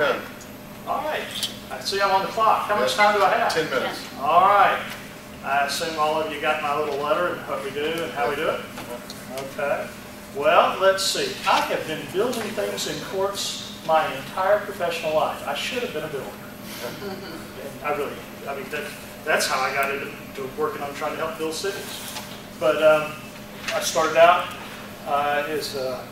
ahead. All right. I see I'm on the clock. How much time do I have? 10 minutes. All right. I assume all of you got my little letter and what we do and how we do it? Okay. Well, let's see. I have been building things in courts my entire professional life. I should have been a builder. I mean, that's how I got into working on trying to help build cities. But I started out as a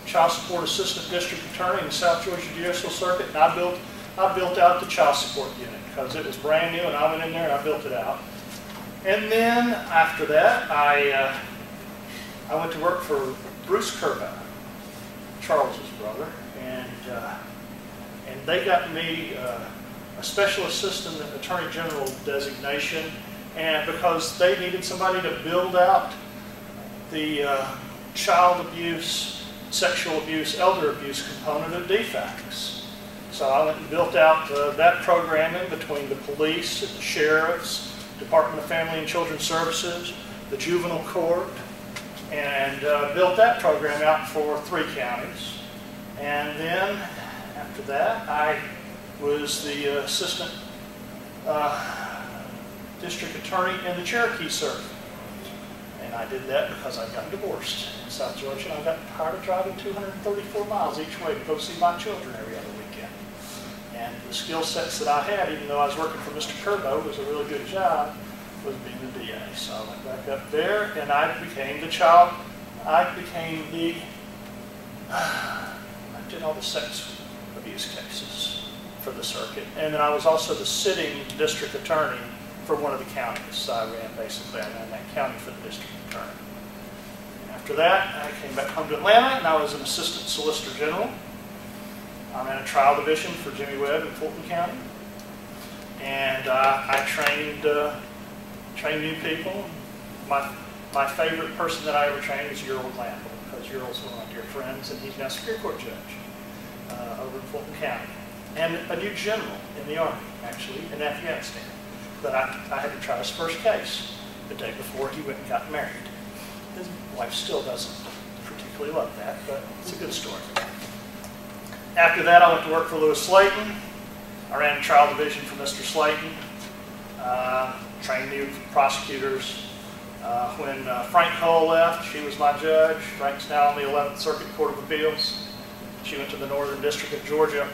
child support assistant district attorney in the South Georgia Judicial Circuit, and I built out the child support unit because it was brand new, and I went in there and I built it out. And then after that, I went to work for Bruce Kerbo, Charles's brother, and they got me a special assistant attorney general designation, and because they needed somebody to build out the child abuse, sexual abuse, elder abuse component of DFACS. So I went and built out that programming between the police, the sheriffs, Department of Family and Children's Services, the juvenile court, and built that program out for 3 counties. And then after that, I was the assistant district attorney in the Cherokee Circuit. And I did that because I got divorced in South Georgia, and I got tired of driving 234 miles each way to go see my children every other weekend. And the skill sets that I had, even though I was working for Mr. Kerbo, it was a really good job, was being the DA. So I went back up there, and I did all the sex abuse cases for the circuit. And then I was also the sitting district attorney for one of the counties. So I ran that county for the district attorney. And after that, I came back home to Atlanta, and I was an assistant solicitor general. I ran a trial division for Jimmy Webb in Fulton County. And I trained new people. My favorite person that I ever trained was Ural Glanville, because Ural's one of my dear friends, and he's now a Superior Court judge over in Fulton County. And a new general in the Army, actually, in Afghanistan. But I had to try his first case the day before he went and got married. His wife still doesn't particularly love that, but it's a good story. After that, I went to work for Lewis Slayton. I ran a trial division for Mr. Slayton, trained new prosecutors. When Frank Hull left, she was my judge. Frank's now on the 11th Circuit Court of Appeals. She went to the Northern District of Georgia.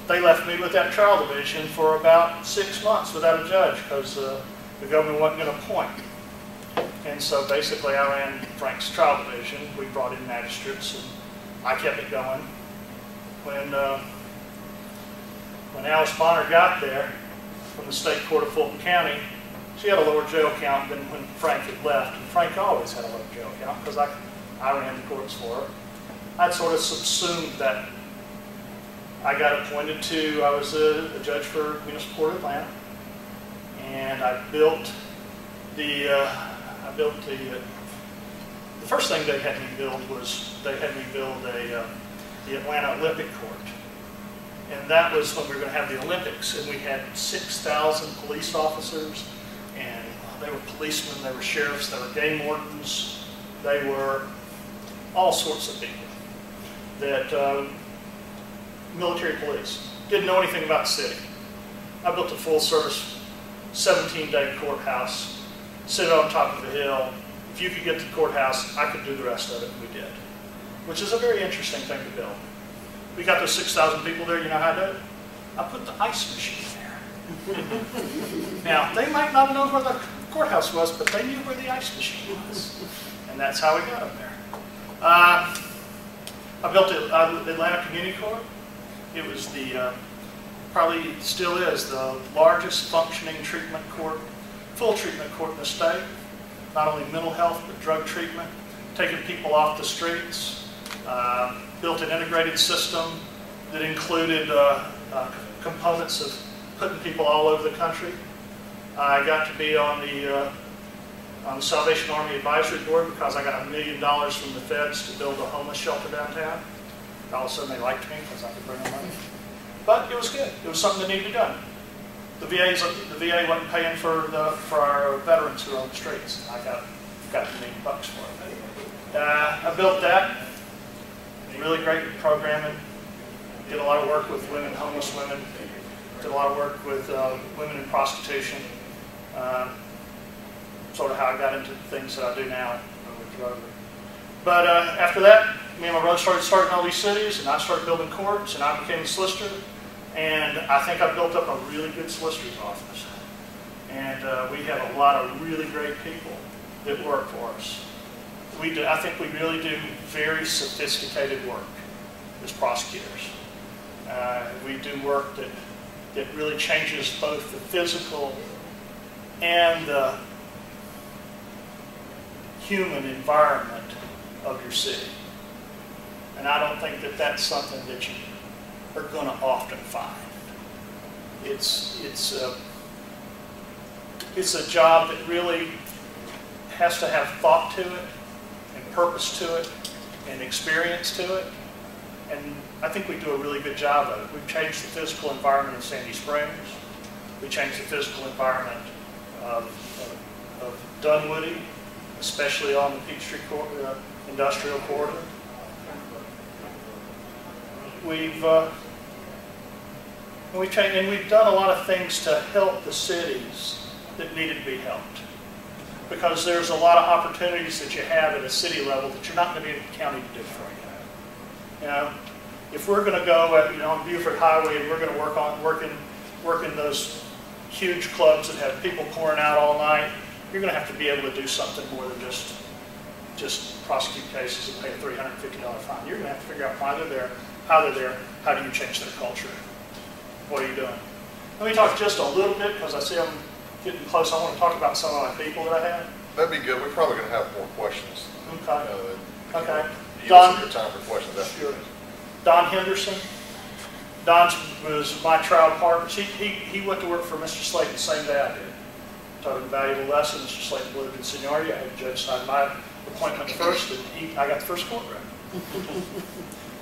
They left me with that trial division for about 6 months without a judge because the governor wasn't going to appoint. And so basically I ran Frank's trial division. We brought in magistrates, and I kept it going. When Alice Bonner got there from the State Court of Fulton County, she had a lower jail count than when Frank had left. And Frank always had a lower jail count because I ran the courts for her. I'd sort of subsumed that. I got appointed to, I was a judge for Municipal Court of Atlanta, and I built the first thing they had me build was they had me build the Atlanta Olympic Court. And that was when we were going to have the Olympics, and we had 6,000 police officers, and they were policemen, they were sheriffs, they were game wardens, they were all sorts of people that military police. Didn't know anything about the city. I built a full-service 17-day courthouse, sit on top of the hill. If you could get to the courthouse, I could do the rest of it, and we did. Which is a very interesting thing to build. We got those 6,000 people there, you know how I did it? I put the ice machine there. Now, they might not know where the courthouse was, but they knew where the ice machine was. And that's how we got them there. I built the Atlanta Community Court. It was probably still is, the largest functioning treatment court, full treatment court in the state. Not only mental health, but drug treatment, taking people off the streets. Built an integrated system that included components of putting people all over the country. I got to be on the Salvation Army Advisory Board because I got $1 million from the feds to build a homeless shelter downtown. All of a sudden they liked me because I could bring them money. But it was good. It was something that needed to be done. The VA wasn't paying for our veterans who were on the streets. I got $1 million for it. I built that. Really great programming. Did a lot of of work with women, homeless women. Did a lot of work with women in prostitution. Sort of how I got into the things that I do now with Rover. But after that, me and my brother started in all these cities, and I started building courts, and I became a solicitor. And I think I built up a really good solicitor's office. And we have a lot of really great people that work for us. I think we really do very sophisticated work as prosecutors. We do work that really changes both the physical and the human environment of your city. And I don't think that that's something that you are going to often find. It's a job that really has to have thought to it, and purpose to it, and experience to it. And I think we do a really good job of it. We've changed the physical environment of Sandy Springs. We changed the physical environment of Dunwoody, especially on the Peachtree Industrial Corridor. We've done a lot of things to help the cities that needed to be helped. Because there's a lot of opportunities that you have at a city level that you're not going to be in the county to do for you. You know, if we're going to go on Beaufort Highway and we're going to work in those huge clubs that have people pouring out all night, you're going to have to be able to do something more than just prosecute cases and pay a $350 fine. You're going to have to figure out why they're there, how they're there, how do you change their culture, what are you doing. Let me talk just a little bit, because I see I'm getting close. I want to talk about some of my people that I have. That'd be good. We're probably going to have more questions. Okay. Okay. Don, your time for questions after. Sure. Don Henderson. Don was my trial partner. He went to work for Mr. Slate the same day I did. Taught him a valuable lesson. Mr. Slate believed in seniority. I had a judge sign my appointment first, and I got the first courtroom.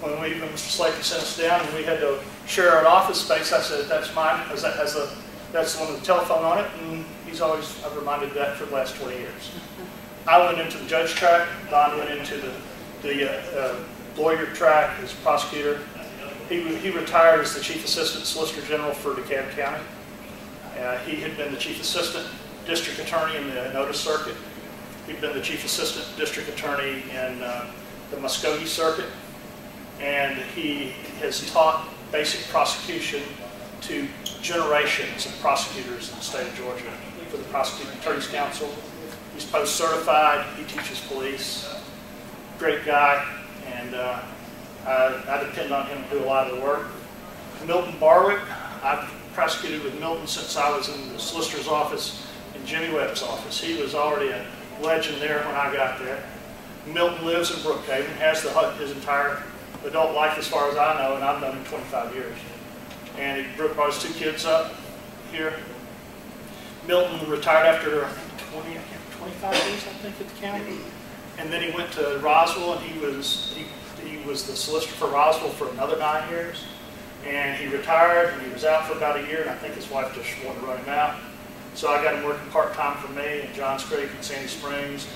When Mr. Slate sent us down and we had to share an office space, I said, that's mine, because that's the one with the telephone on it, and I've reminded that for the last 20 years. I went into the judge track, Don went into the lawyer track as prosecutor. He retired as the Chief Assistant Solicitor General for DeKalb County. He had been the Chief Assistant District Attorney in the Notice Circuit. He'd been the Chief Assistant District Attorney in the Muskogee Circuit. And he has taught basic prosecution to generations of prosecutors in the state of Georgia for the Prosecuting Attorneys Council. He's post-certified. He teaches police. Great guy. And I depend on him to do a lot of the work. Milton Barwick. I've prosecuted with Milton since I was in the solicitor's office in Jimmy Webb's office. He was already a legend there when I got there. Milton lives in Brookhaven, has his entire adult life as far as I know, and I've known him 25 years. And he brought his 2 kids up here. Milton retired after 25 years, I think, at the county. And then he went to Roswell, and he was the solicitor for Roswell for another 9 years. And he retired, and he was out for about a year, and I think his wife just wanted to run him out. So I got him working part-time for me in Johns Creek and Sandy Springs.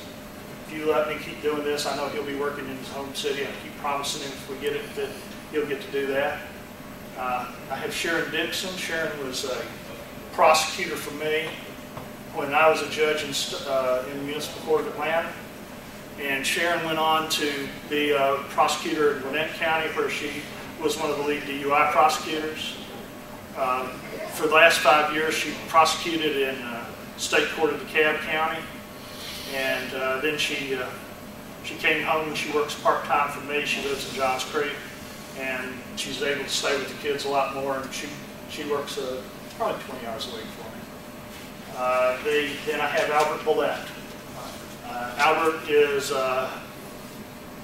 If you let me keep doing this, I know he'll be working in his home city. I keep promising him if we get it that he'll get to do that. I have Sharon Dixon. Sharon was a prosecutor for me when I was a judge in the Municipal Court of Atlanta. And Sharon went on to be a prosecutor in Gwinnett County, where she was one of the lead DUI prosecutors. For the last 5 years, she prosecuted in State Court of DeKalb County. And then she came home and she works part-time for me. She lives in Johns Creek, and she's able to stay with the kids a lot more, and she works probably 20 hours a week for me. Then I have Albert Bullette. Albert is,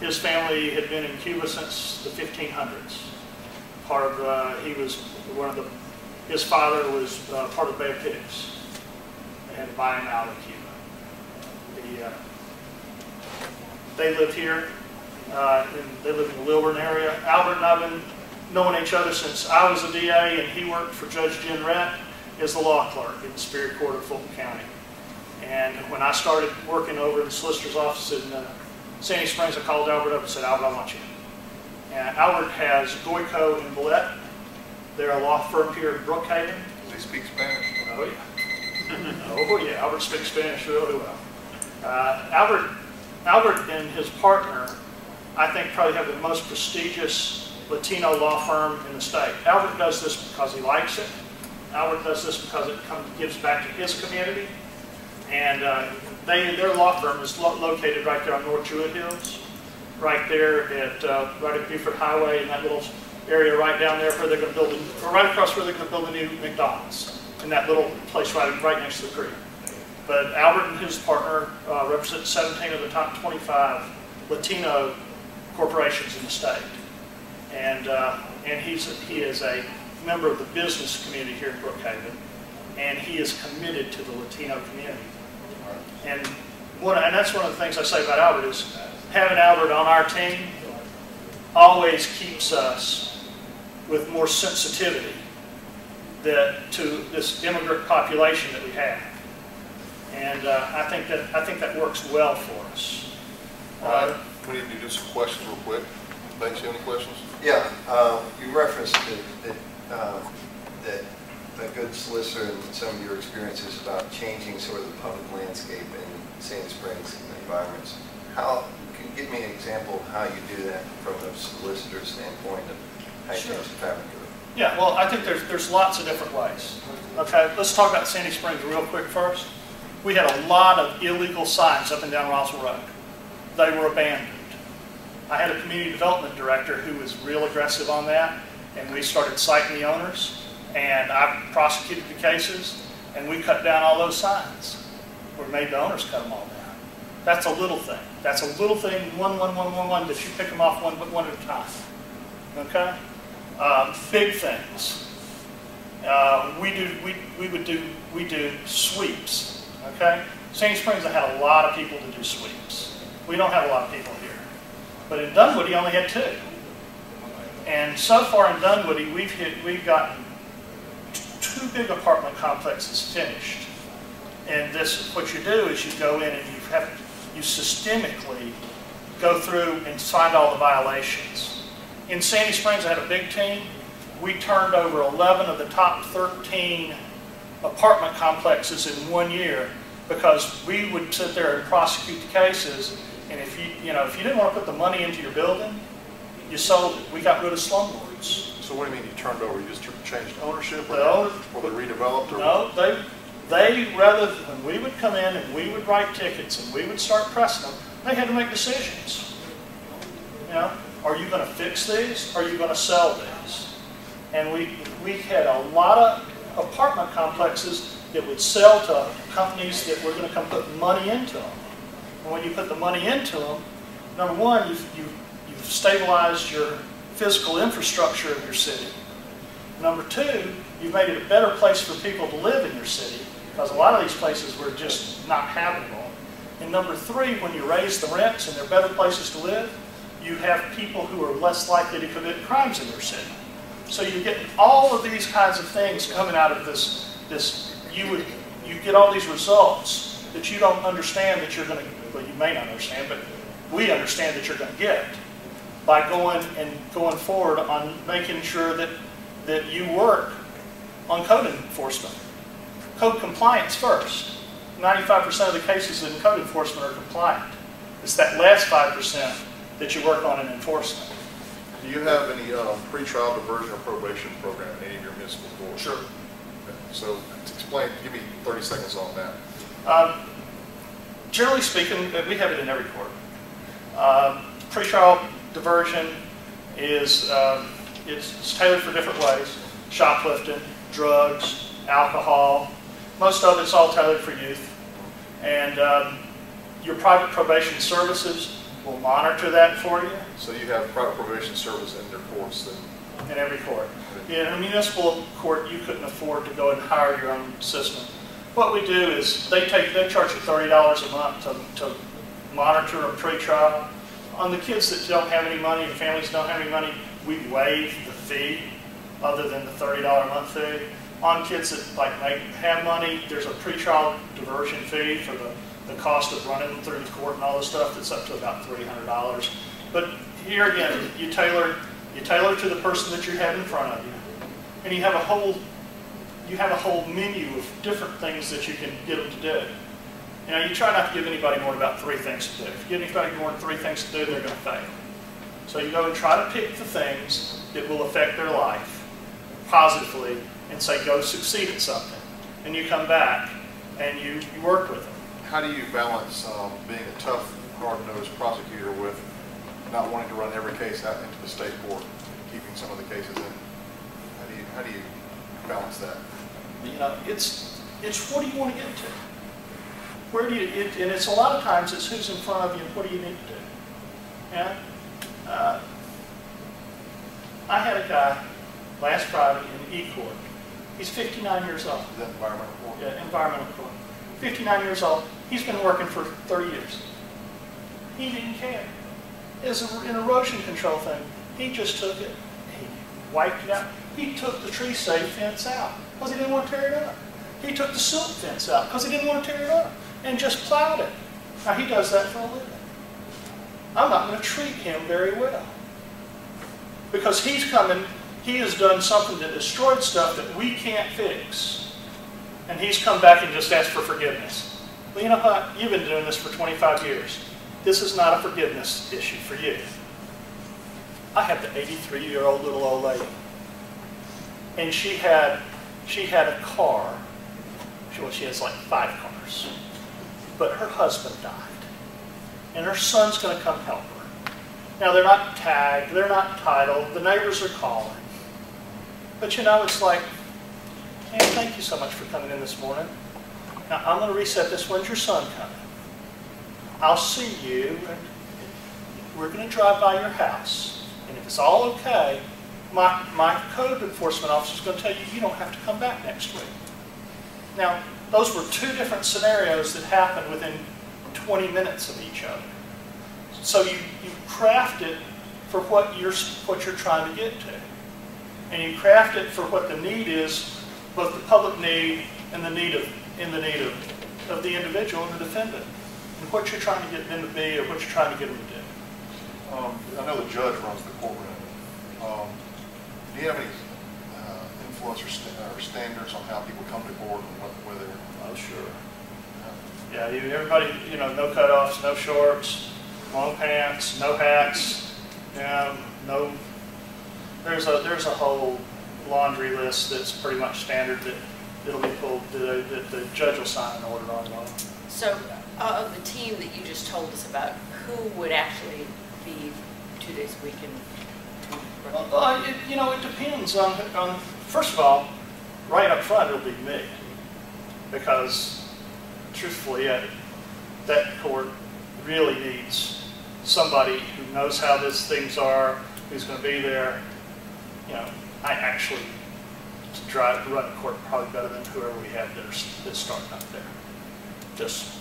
his family had been in Cuba since the 1500s. His father was part of the Bay of Pigs. They had to buy him out of Cuba. They live here, they live in the Lilburn area. Albert and I have been knowing each other since I was a DA, and he worked for Judge Jen Rett as the law clerk in the Superior Court of Fulton County. And when I started working over in the solicitor's office in Sandy Springs, I called Albert up and said, Albert, I want you. And Albert has Goico and Bullette, They're a law firm here in Brookhaven. They speak Spanish. Oh yeah. Oh yeah, Albert speaks Spanish really well. Albert and his partner, I think, probably have the most prestigious Latino law firm in the state. Albert does this because he likes it. Albert does this because it gives back to his community. And their law firm is located right there on North Druid Hills, right there at right at Buford Highway, in that little area right down there where they're going to build, or right across where they're going to build a new McDonald's, in that little place right next to the creek. But Albert and his partner represent 17 of the top 25 Latino corporations in the state, and he is a member of the business community here in Brookhaven, and he is committed to the Latino community. And that's one of the things I say about Albert is having Albert on our team always keeps us with more sensitivity to this immigrant population that we have. And I think that works well for us. All right, we need to do some questions real quick. Thanks. You have any questions? Yeah, you referenced that a good solicitor and some of your experiences about changing sort of the public landscape in Sandy Springs environments. Can you give me an example of how you do that from a solicitor standpoint of how you change the fabric of it? Yeah, well, I think there's lots of different ways. Okay, let's talk about Sandy Springs real quick first. We had a lot of illegal signs up and down Roswell Road. They were abandoned. I had a community development director who was real aggressive on that, and we started citing the owners, and I prosecuted the cases, and we cut down all those signs. We made the owners cut them all down. That's a little thing. That's a little thing, one, that you pick them off one at a time. Okay? Big things. We do sweeps. Okay? Sandy Springs, I had a lot of people to do sweeps. We don't have a lot of people here. But in Dunwoody, you only had 2. And so far in Dunwoody, we've gotten 2 big apartment complexes finished. And what you do is you go in and you systemically go through and find all the violations. In Sandy Springs, I had a big team. We turned over 11 of the top 13 apartment complexes in 1 year because we would sit there and prosecute the cases. And if you didn't want to put the money into your building, you sold it. We got rid of slumlords. So what do you mean you turned over? You just changed ownership, or they redeveloped? Or no, when we would come in and we would write tickets and we would start pressing them, they had to make decisions. Are you going to fix these? Are you going to sell these? And we had a lot of apartment complexes that would sell to companies that were going to come put money into them. And when you put the money into them, number one, you've stabilized your physical infrastructure of your city. Number two, you've made it a better place for people to live in your city, because a lot of these places were just not habitable. And number three, when you raise the rents and they're better places to live, you have people who are less likely to commit crimes in your city. So you get all of these kinds of things coming out of this. You get all these results that you don't understand that you're going to. Well, you may not understand, but we understand that you're going to get by going forward on making sure that you work on code enforcement. Code compliance first. 95% of the cases in code enforcement are compliant. It's that last 5% that you work on in enforcement. Do you have any pretrial diversion or probation program in any of your municipal courts? Sure. Okay. So give me 30 seconds on that. Generally speaking, we have it in every court. Pretrial diversion is it's tailored for different ways. Shoplifting, drugs, alcohol. Most of it's all tailored for youth. And your private probation services will monitor that for you. So you have private probation service in their courts then? In every court. In a municipal court, you couldn't afford to go and hire your own system. What we do is they charge you $30 a month to monitor a pretrial. On the kids that don't have any money, the families don't have any money, we waive the fee other than the $30 a month fee. On kids that have money, there's a pretrial diversion fee for the cost of running them through the court and all this stuff. That's up to about $300. But here again, you tailor to the person that you have in front of you. And you have a whole menu of different things that you can get them to do. You know, you try not to give anybody more than about 3 things to do. If you give anybody more than 3 things to do, they're going to fail. So you go and try to pick the things that will affect their life positively and say, go succeed at something. And you come back and you work with them. How do you balance being a tough, hard-nosed prosecutor with not wanting to run every case out into the state court, keeping some of the cases in? How do you balance that? You know, it's what do you want to get to? Where do you, and it's a lot of times it's who's in front of you and what do you need to do. Yeah? I had a guy last Friday in E-Court. He's 59 years old. Is that environmental court? Yeah, environmental court. 59 years old. He's been working for 30 years. He didn't care. It's an erosion control thing. He just took it. He wiped it out. He took the tree safe fence out because he didn't want to tear it up. He took the silt fence out because he didn't want to tear it up and just plowed it. Now he does that for a living. I'm not going to treat him very well because he's coming, he has done something that destroyed stuff that we can't fix. And he's come back and just asked for forgiveness. Well, you know what? You've been doing this for 25 years. This is not a forgiveness issue for you. I have the 83-year-old little old lady. And she had a car. She has like 5 cars. But her husband died. And her son's going to come help her. Now, they're not tagged. They're not titled. The neighbors are calling. But you know, it's like, man, thank you so much for coming in this morning. Now, I'm going to reset this. When's your son coming? I'll see you, and we're going to drive by your house. And if it's all okay, my code enforcement officer is going to tell you, you don't have to come back next week. Now, those were 2 different scenarios that happened within 20 minutes of each other. So you craft it for what you're trying to get to. And you craft it for what the need is, both the public need and the need of the individual and the defendant. And what you're trying to get them to be or what you're trying to get them to do. I know the judge runs the courtroom. Do you have any influence or standards on how people come to court and whether? Oh, sure. Yeah, everybody, you know, no cutoffs, no shorts, long pants, no hats, no. There's a whole laundry list that's pretty much standard that it'll be pulled. That the judge will sign an order on. So, of the team that you just told us about, who would actually be 2 days a week in? You know, it depends on. First of all, right up front, it'll be me, because truthfully, that court really needs somebody who knows how these things are, who's going to be there. You know, I actually run the court probably better than whoever we have that's starting up there. Just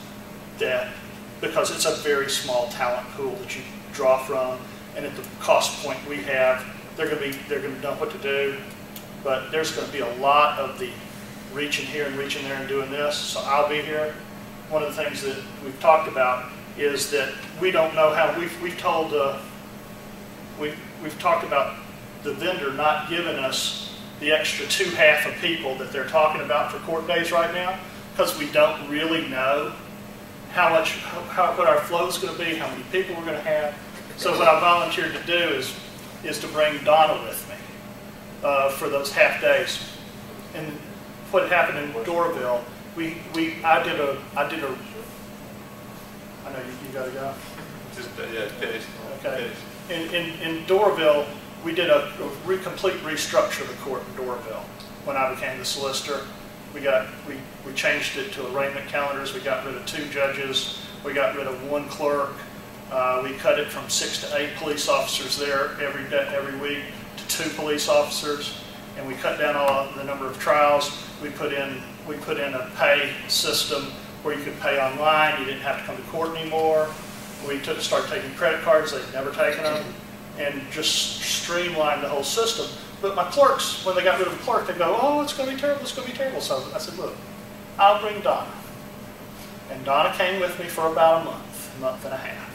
that, because it's a very small talent pool that you draw from, and at the cost point we have, they're going to know what to do. But there's going to be a lot of the reaching here and reaching there and doing this. So I'll be here. One of the things that we've talked about is that we don't know how we've talked about the vendor not giving us the extra 2.5 of people that they're talking about for court days right now, because we don't really know what our flow is going to be, how many people we're going to have. So what I volunteered to do is to bring Donna with me for those half days. And what happened in Doraville, I did a. I know you got to go. Yeah, finish. Okay. In Doraville, we did a complete restructure of the court in Doraville. When I became the solicitor, we changed it to arraignment calendars. We got rid of 2 judges. We got rid of 1 clerk. We cut it from 6 to 8 police officers there every week to 2 police officers, and we cut down all the number of trials. We put in a pay system where you could pay online. You didn't have to come to court anymore. We started taking credit cards. They'd never taken them, and just streamlined the whole system. But my clerks, when they got rid of a clerk, they go, "Oh, it's going to be terrible. It's going to be terrible." So I said, "Look, I'll bring Donna." And Donna came with me for about a month and a half.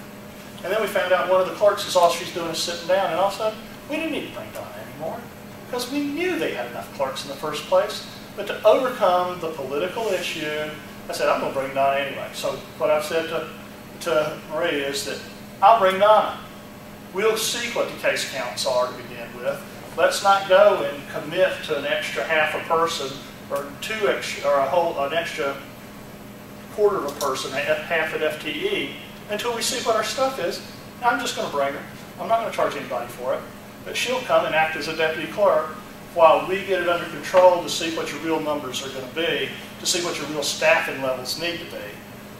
And then we found out one of the clerks is all she's doing is sitting down. And all of a sudden, we didn't need to bring Donna anymore. because we knew they had enough clerks in the first place. But to overcome the political issue, I said, I'm going to bring Donna anyway. So what I've said to Marie is that I'll bring Donna. We'll see what the case counts are to begin with. Let's not go and commit to an extra half a person or an extra quarter of a person, half an FTE, until we see what our stuff is. I'm just going to bring her. I'm not going to charge anybody for it. But she'll come and act as a deputy clerk while we get it under control to see what your real numbers are going to be, to see what your real staffing levels need to be,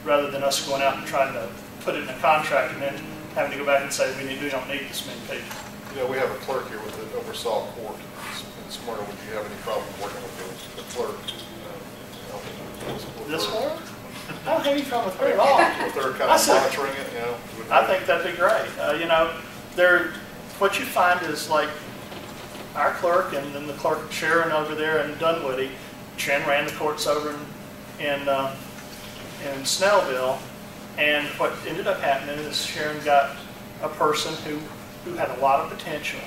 rather than us going out and trying to put it in a contract and then having to go back and say we don't need this many people. You know, we have a clerk here with the oversaw court in Smyrna. Would you have any problem working with the clerk? This one? I don't have any problem with her at all. If they're kind of monitoring it, you know. I think that'd be great. You know, what you find is like our clerk and then the clerk Sharon over there in Dunwoody. Sharon ran the courts over in Snellville, and what ended up happening is Sharon got a person who had a lot of potential,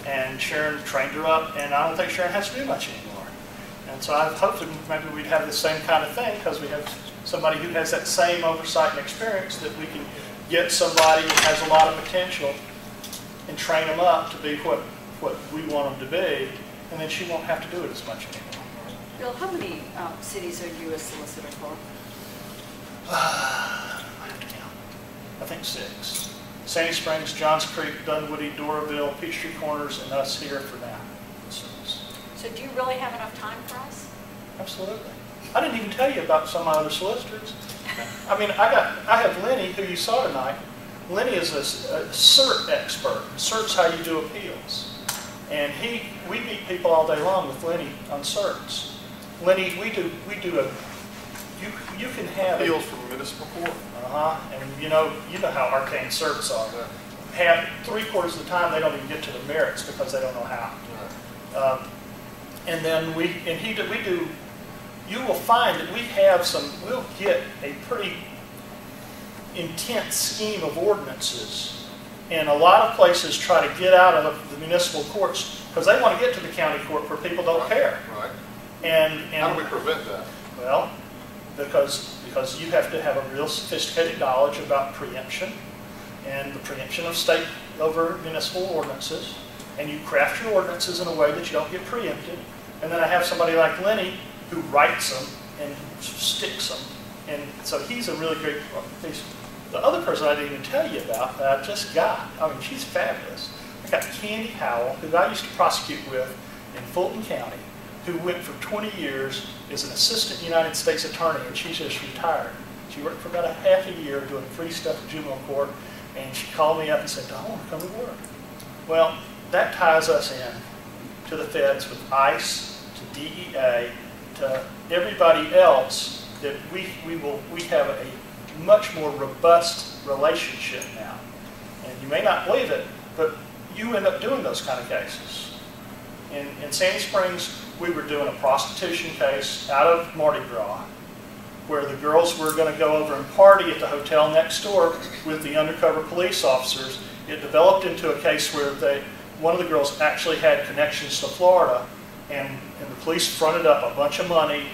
and Sharon trained her up, and I don't think Sharon has to do much anymore. And so I hope that maybe we'd have the same kind of thing, because we have somebody who has that same oversight and experience, that we can get somebody who has a lot of potential and train them up to be what we want them to be, and then she won't have to do it as much anymore. Bill, how many cities are you a solicitor for? I think 6. Sandy Springs, Johns Creek, Dunwoody, Doraville, Peachtree Corners, and us here for now. So do you really have enough time for us? Absolutely. I didn't even tell you about some of my other solicitors. I mean, I have Lenny, who you saw tonight. Lenny is a cert expert. Cert's how you do appeals. And we meet people all day long with Lenny on certs. Lenny, we do you can have appeals from municipal court. And you know how arcane certs are. Yeah. 3/4 of the time they don't even get to the merits because they don't know how. Right. And then you will find that we'll get a pretty intense scheme of ordinances. And a lot of places try to get out of the municipal courts because they want to get to the county court where people don't care. Right. And how do we prevent that? Well, because you have to have a real sophisticated knowledge about preemption and the preemption of state over municipal ordinances. And you craft your ordinances in a way that you don't get preempted. And then I have somebody like Lenny who writes them and sticks them. And so he's a really great piece. The other person I didn't even tell you about that I just got, I mean, she's fabulous. I got Candy Howell, who I used to prosecute with in Fulton County, who went for 20 years as an assistant United States attorney, and she's just retired. She worked for about a half a year doing free stuff at juvenile court, and she called me up and said, I want to come to work. Well, that ties us in to the feds with ICE, to DEA, to everybody else, that we have a much more robust relationship now. And you may not believe it, but you end up doing those kind of cases. In Sandy Springs, we were doing a prostitution case out of Mardi Gras, where the girls were going to go over and party at the hotel next door with the undercover police officers. It developed into a case where one of the girls actually had connections to Florida, and the police fronted up a bunch of money.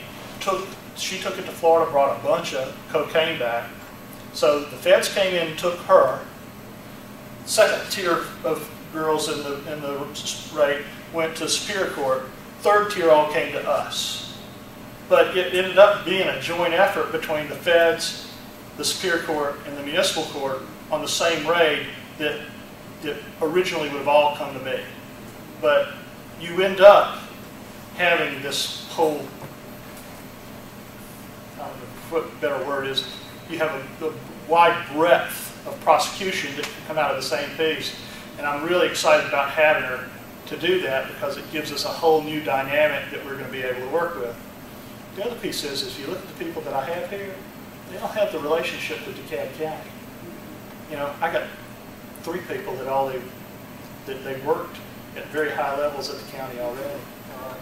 She took it to Florida, brought a bunch of cocaine back. So the feds came in and took her. Second tier of girls in the rate went to Superior Court. Third tier all came to us. But it ended up being a joint effort between the feds, the Superior Court, and the municipal court on the same raid that originally would have all come to me. But you end up having this whole, I don't know what a better word is, you have a wide breadth of prosecution that can come out of the same piece. And I'm really excited about having her to do that because it gives us a whole new dynamic that we're going to be able to work with. The other piece is, if you look at the people that I have here, they don't have the relationship with DeKalb County. You know, I got 3 people that they worked at very high levels at the county already. All right.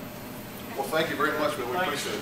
Well, thank you very much, Bill. We appreciate it.